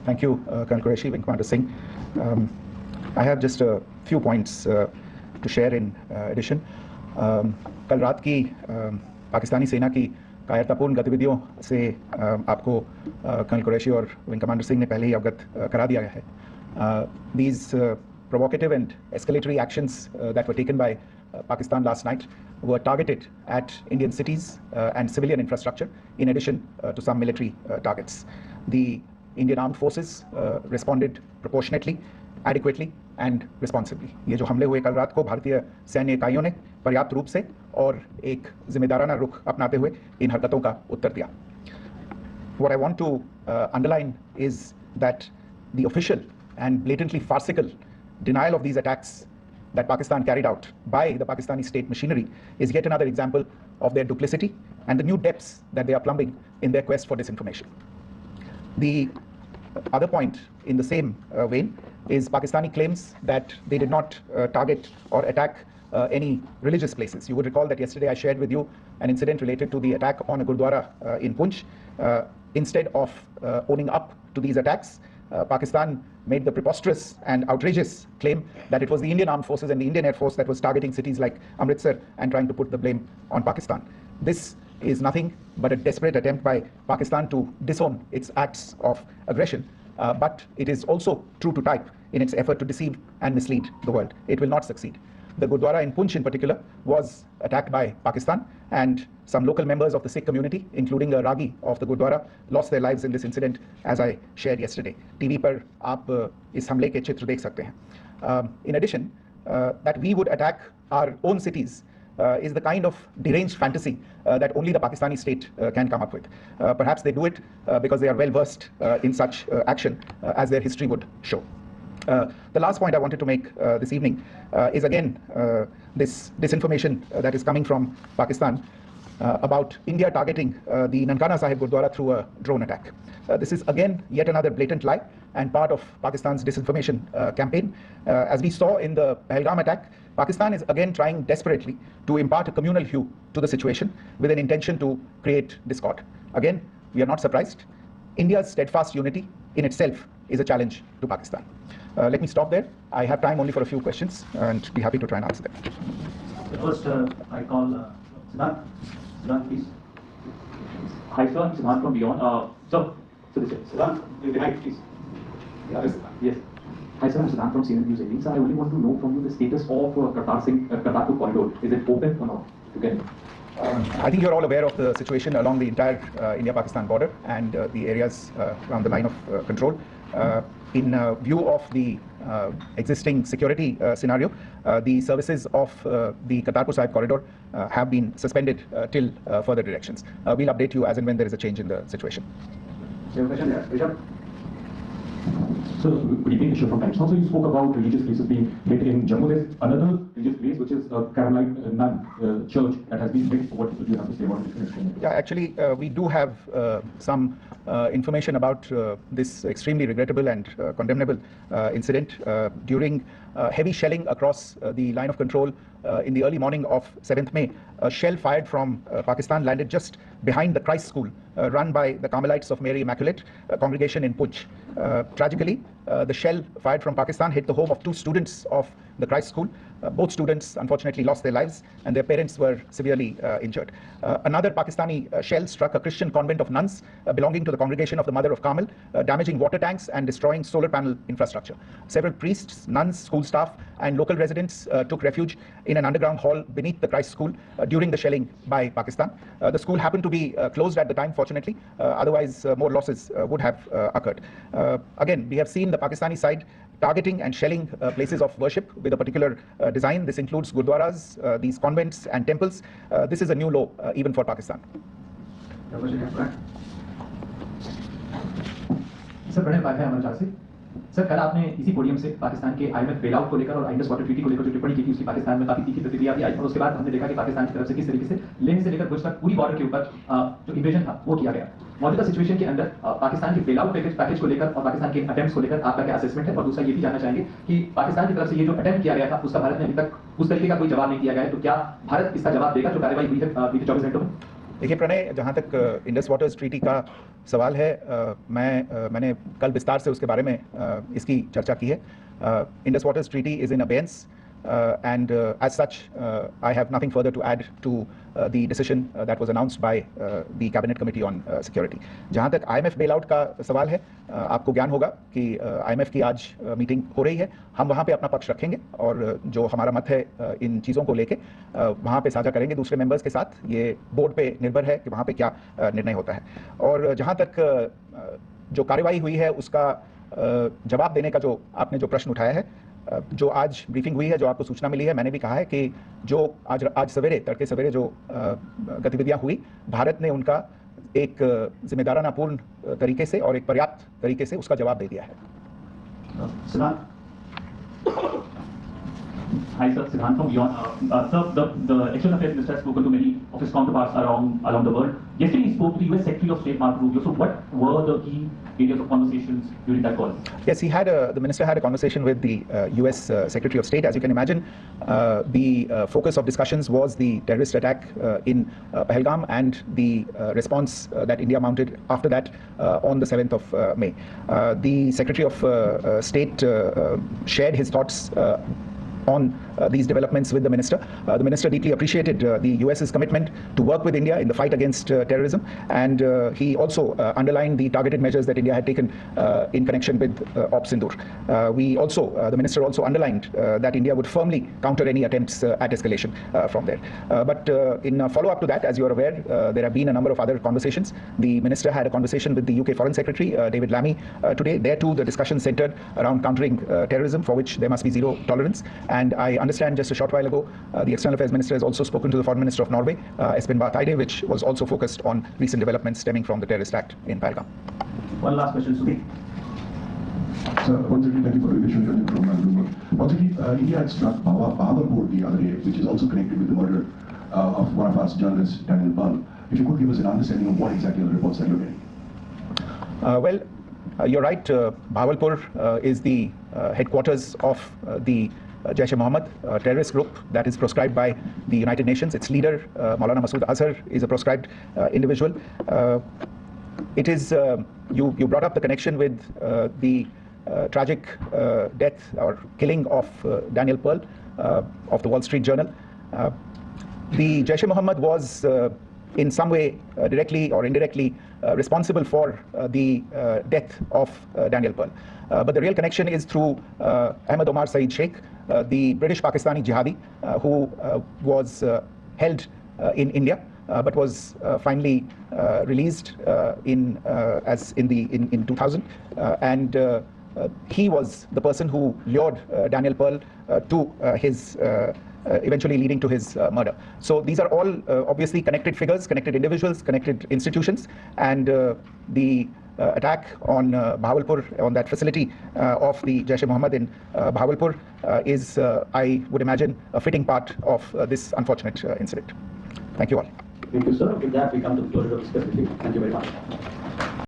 Thank you, Colonel Qureshi, Wing Commander Singh. I have just a few points to share in addition. कल रात की पाकिस्तानी सेना की कायरतापूर्ण गतिविधियों से आपको कर्नल कुरैशी और विंग कमांडर सिंह ने पहले ही अवगत करा दिया है. These provocative and escalatory actions that were taken by Pakistan last night were targeted at Indian cities and civilian infrastructure, in addition to some military targets. The Indian armed forces responded proportionately, adequately and responsibly. ये जो हमले हुए कल रात को भारतीय सैन्य इकाइयों ने पर्याप्त रूप से और एक जिम्मेदाराना रुख अपनाते हुए इन हरकतों का उत्तर दिया. What I want to underline is that the official and blatantly farcical denial of these attacks that Pakistan carried out by the Pakistani state machinery is yet another example of their duplicity and the new depths that they are plumbing in their quest for disinformation. The other point in the same vein is Pakistani claims that they did not target or attack any religious places. You would recall that yesterday I shared with you an incident related to the attack on a Gurdwara in Punch. Instead of owning up to these attacks, Pakistan made the preposterous and outrageous claim that it was the Indian armed forces and the Indian Air Force that was targeting cities like Amritsar and trying to put the blame on Pakistan. This is nothing but a desperate attempt by Pakistan to disown its acts of aggression, but it is also true to type in its effort to deceive and mislead the world. It will not succeed. The Gurdwara in Punch in particular was attacked by Pakistan, and some local members of the Sikh community, including a Ragi of the Gurdwara, lost their lives in this incident, as I shared yesterday. TV पर आप इस हमले के चित्र देख सकते हैं. In addition, that we would attack our own cities is the kind of deranged fantasy that only the Pakistani state can come up with. Perhaps they do it because they are well versed in such action, as their history would show. The last point I wanted to make this evening is again this disinformation that is coming from Pakistan about India targeting the Nankana Sahib Gurdwara through a drone attack. This is again yet another blatant lie and part of Pakistan's disinformation campaign. As we saw in the Pahalgam attack, Pakistan is again trying desperately to impart a communal hue to the situation with an intention to create discord. Again, we are not surprised. India's steadfast unity in itself is a challenge to Pakistan. Let me stop there. I have time only for a few questions and be happy to try and answer them. First, I call Siddharth. Siddharth, please. Hi, sir. I'm Siddharth from Beyond. So this is Siddharth. Right, please. Yes. Hi, sir. I'm Siddharth from CNN News 18. Sir, I only want to know from you the status of Kartarpur corridor. Is it open or not? You can. I think you're all aware of the situation along the entire India-Pakistan border and the areas around the line of control. In view of the existing security scenario, the services of the Kartarpur Sahib corridor have been suspended till further directions. We'll update you as and when there is a change in the situation. So, good evening, Ishwar from Times. Also, you spoke about religious places being hit in Jammu. There's another religious place, which is Caroline Nun Church, that has been hit. What do you have to say about it? Yeah, actually, we do have some information about this extremely regrettable and condemnable incident. During heavy shelling across the line of control in the early morning of 7th May, a shell fired from Pakistan landed just behind the Christ School run by the Carmelites of Mary Immaculate congregation in Punch. Tragically, the shell fired from Pakistan hit the home of 2 students of the Christ School. Both students unfortunately lost their lives and their parents were severely injured. Another Pakistani shell struck a Christian convent of nuns belonging to the congregation of the Mother of Carmel, damaging water tanks and destroying solar panel infrastructure. Several priests, nuns, school staff and local residents took refuge in an underground hall beneath the Christ School during the shelling by Pakistan. The school happened to be closed at the time, fortunately, otherwise more losses would have occurred. Again, we have seen the Pakistani side targeting and shelling places of worship with a particular design. This includes gurdwaras, these convents and temples. This is a new low even for Pakistan. Sir, कल आपने इसी podium से पाकिस्तान के IMF bailout को लेकर और Indus water treaty को लेकर जो टिप्पणी की थी, उसकी पाकिस्तान में काफी तीखी प्रतिक्रिया भी आई और उसके बाद हमने देखा कि पाकिस्तान की तरफ से किस तरीके से लेह से लेकर भुज तक पूरी बॉर्डर के ऊपर जो इन्वेजन था वो किया गया. मौजूदा सिचुएशन के अंदर पाकिस्तान के बेलआउट पैकेज को लेकर और पाकिस्तान के अटेम्प्ट्स को लेकर आपका क्या असेसमेंट है? और दूसरा ये भी जानना चाहेंगे कि पाकिस्तान की तरफ से ये जो अटेम्प्ट किया गया था उसका भारत ने अभी तक उस तरीके का कोई जवाब नहीं दिया गया है, तो क्या भारत इसका जवाब देगा जो कार्रवाई हुई है बीते 24 घंटों में? देखिए प्रणय, जहाँ तक इंडस वाटर्स ट्रीटी का सवाल है, मैंने कल विस्तार से उसके बारे में इसकी चर्चा की है. Indus waters treaty is in abeyance and as such I have nothing further to add to the decision that was announced by the cabinet committee on security. जहाँ तक IMF bailout का सवाल है, आपको ज्ञान होगा कि IMF की आज मीटिंग हो रही है. हम वहाँ पे अपना पक्ष रखेंगे और जो हमारा मत है इन चीज़ों को लेके वहाँ पे साझा करेंगे दूसरे मेंबर्स के साथ. ये बोर्ड पे निर्भर है कि वहाँ पे क्या निर्णय होता है. और जहाँ तक जो कार्यवाही हुई है उसका जवाब देने का जो आपने जो प्रश्न उठाया है, जो आज ब्रीफिंग हुई है, जो आपको सूचना मिली है, मैंने भी कहा है कि जो आज सवेरे तड़के सवेरे जो गतिविधियां हुई, भारत ने उनका एक जिम्मेदारानापूर्ण तरीके से और एक पर्याप्त तरीके से उसका जवाब दे दिया है. Hi sir, Siddhant from Beyond. Sir, the External Affairs Minister has spoken to many of his counterparts around the world. Yesterday he spoke to the US Secretary of State Marco Rubio. So what were the key areas of conversations during that call? Yes, the minister had a conversation with the US Secretary of State. As you can imagine, the focus of discussions was the terrorist attack in Pahalgam and the response that India mounted after that on the 7th of May. The Secretary of State shared his thoughts on these developments with the minister. The minister deeply appreciated the US's commitment to work with India in the fight against terrorism, and he also underlined the targeted measures that India had taken in connection with Op Sindoor. The minister also underlined that India would firmly counter any attempts at escalation from there. But in follow-up to that, as you are aware, there have been a number of other conversations. The minister had a conversation with the UK Foreign Secretary, David Lammy, today. There too, the discussion centered around countering terrorism, for which there must be zero tolerance. And I understand just a short while ago, the External Affairs Minister has also spoken to the Foreign Minister of Norway, Espen Barth Eide, which was also focused on recent developments stemming from the terrorist act in Pahalgam. One last question, Sudhi. Sir, once again, thank you for the invitation from Bloomberg. Once again, India had struck Bahawalpur the other day, which is also connected with the murder of one of our journalists, Daniel Pearl. If you could give us an understanding of what exactly are the reports that you're getting. You're right. Bahawalpur is the headquarters of the Jaish-e-Mohammed terrorist group that is proscribed by the United Nations. Its leader, Maulana Masood Azhar, is a proscribed individual. It is, you brought up the connection with the tragic death or killing of Daniel Pearl of the Wall Street Journal. The Jaish-e-Mohammed was in some way directly or indirectly responsible for the death of Daniel Pearl. But the real connection is through Ahmed Omar Saeed Sheikh, the British Pakistani jihadi who was held in India but was finally released in 2000, and he was the person who lured Daniel Pearl to his eventually leading to his murder. So these are all obviously connected figures, connected individuals, connected institutions, and the attack on Bahawalpur, on that facility of the Jaish-e-Mohammed in Bahawalpur is, I would imagine, a fitting part of this unfortunate incident. Thank you all. Thank you, sir. With that, we come to the closure of this specific. Thank you very much.